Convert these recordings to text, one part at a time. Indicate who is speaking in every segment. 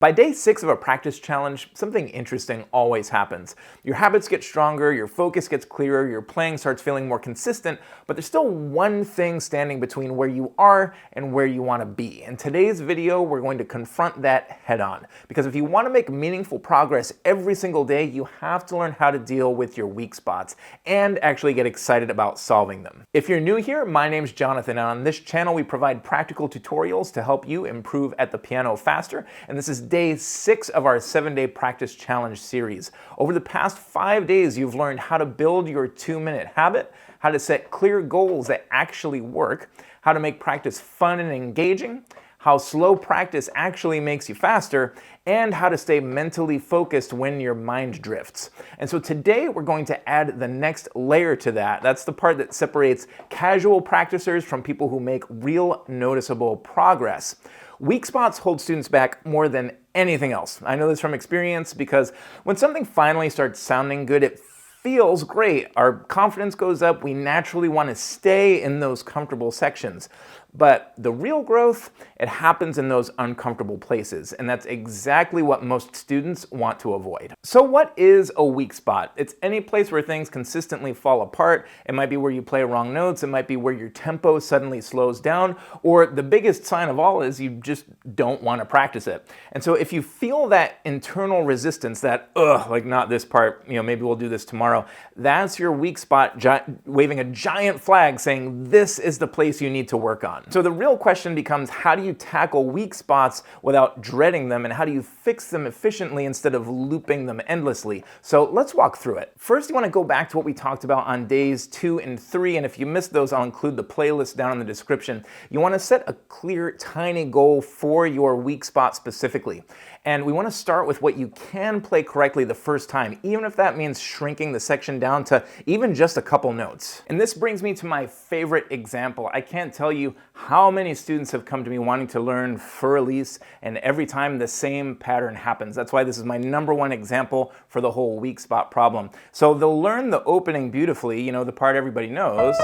Speaker 1: By day 6 of a practice challenge, something interesting always happens. Your habits get stronger, your focus gets clearer, your playing starts feeling more consistent, but there's still one thing standing between where you are and where you want to be. In today's video, we're going to confront that head on. Because if you want to make meaningful progress every single day, you have to learn how to deal with your weak spots and actually get excited about solving them. If you're new here, my name's Jonathan, and on this channel we provide practical tutorials to help you improve at the piano faster, and this is day 6 of our 7-day practice challenge series. Over the past 5 days, you've learned how to build your 2-minute habit, how to set clear goals that actually work, how to make practice fun and engaging, how slow practice actually makes you faster, and how to stay mentally focused when your mind drifts. And so today we're going to add the next layer to that. That's the part that separates casual practicers from people who make real noticeable progress. Weak spots hold students back more than anything else. I know this from experience because when something finally starts sounding good, it feels great. Our confidence goes up. We naturally want to stay in those comfortable sections. But the real growth, it happens in those uncomfortable places, and that's exactly what most students want to avoid. So what is a weak spot? It's any place where things consistently fall apart. It might be where you play wrong notes, it might be where your tempo suddenly slows down, or the biggest sign of all is you just don't want to practice it. And so if you feel that internal resistance, that, like not this part, maybe we'll do this tomorrow, that's your weak spot waving a giant flag saying this is the place you need to work on. So the real question becomes, how do you tackle weak spots without dreading them, and how do you fix them efficiently instead of looping them endlessly? So let's walk through it. First, you want to go back to what we talked about on days 2 and 3, and if you missed those, I'll include the playlist down in the description. You want to set a clear, tiny goal for your weak spot specifically. And we want to start with what you can play correctly the first time, even if that means shrinking the section down to even just a couple notes. And this brings me to my favorite example. I can't tell you how many students have come to me wanting to learn Fur Elise, and every time the same pattern happens. That's why this is my #1 example for the whole weak spot problem. So they'll learn the opening beautifully, the part everybody knows.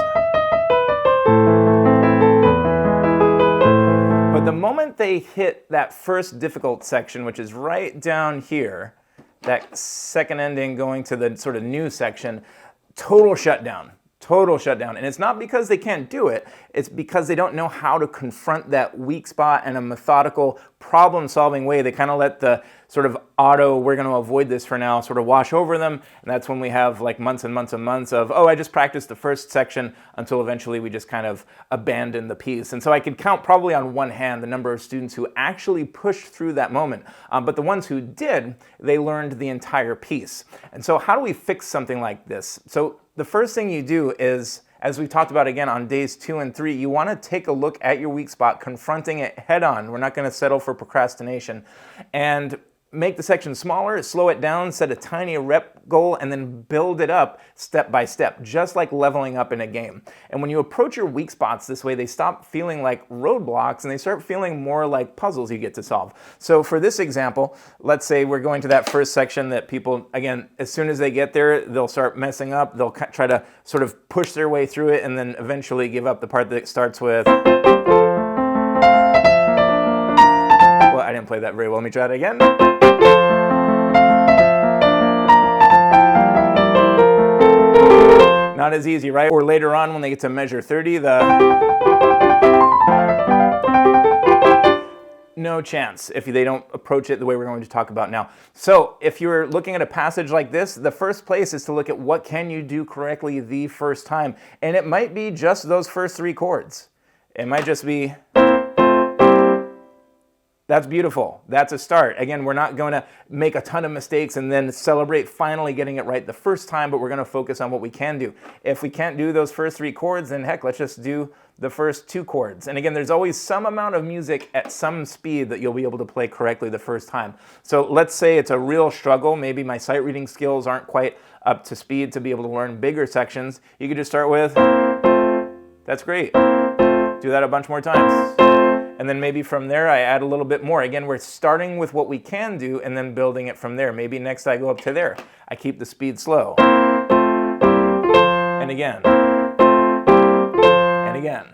Speaker 1: But the moment they hit that first difficult section, which is right down here, that second ending going to the sort of new section, total shutdown. Total shutdown. And it's not because they can't do it, it's because they don't know how to confront that weak spot in a methodical, problem-solving way. They kind of let the sort of we're going to avoid this for now, sort of wash over them. And that's when we have like months and months and months of, I just practiced the first section, until eventually we just kind of abandon the piece. And so I could count probably on one hand the number of students who actually pushed through that moment. But the ones who did, they learned the entire piece. And so how do we fix something like this? So the first thing you do is, as we talked about again on days 2 and 3, you want to take a look at your weak spot, confronting it head on. We're not going to settle for procrastination. And make the section smaller, slow it down, set a tiny rep goal, and then build it up step by step, just like leveling up in a game. And when you approach your weak spots this way, they stop feeling like roadblocks and they start feeling more like puzzles you get to solve. So for this example, let's say we're going to that first section that people, again, as soon as they get there, they'll start messing up. They'll try to sort of push their way through it and then eventually give up the part that starts with... Well, I didn't play that very well. Let me try that again. Not as easy, right? Or later on when they get to measure 30, no chance if they don't approach it the way we're going to talk about now. So if you're looking at a passage like this, the first place is to look at what can you do correctly the first time. And it might be just those first 3 chords. It might just be... That's beautiful. That's a start. Again, we're not going to make a ton of mistakes and then celebrate finally getting it right the first time, but we're going to focus on what we can do. If we can't do those first 3 chords, then heck, let's just do the first 2 chords. And again, there's always some amount of music at some speed that you'll be able to play correctly the first time. So let's say it's a real struggle. Maybe my sight reading skills aren't quite up to speed to be able to learn bigger sections. You could just start with, that's great. Do that a bunch more times. And then maybe from there I add a little bit more. Again, we're starting with what we can do and then building it from there. Maybe next I go up to there. I keep the speed slow. And again. And again.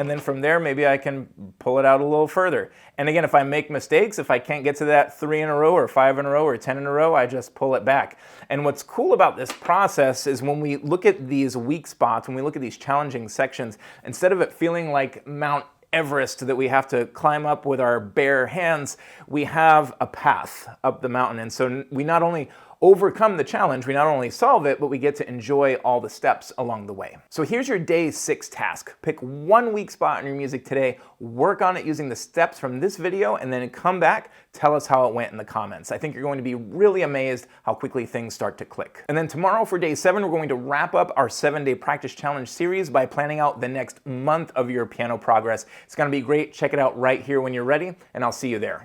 Speaker 1: and then from there, maybe I can pull it out a little further. And again, if I make mistakes, if I can't get to that 3 in a row or 5 in a row or 10 in a row, I just pull it back. And what's cool about this process is when we look at these weak spots, when we look at these challenging sections, instead of it feeling like Mount Everest that we have to climb up with our bare hands, we have a path up the mountain. And so we not only overcome the challenge, we not only solve it, but we get to enjoy all the steps along the way. So here's your day 6 task. Pick one weak spot in your music today, work on it using the steps from this video, and then come back, tell us how it went in the comments. I think you're going to be really amazed how quickly things start to click. And then tomorrow for day 7, we're going to wrap up our 7-day practice challenge series by planning out the next month of your piano progress. It's gonna be great. Check it out right here when you're ready, and I'll see you there.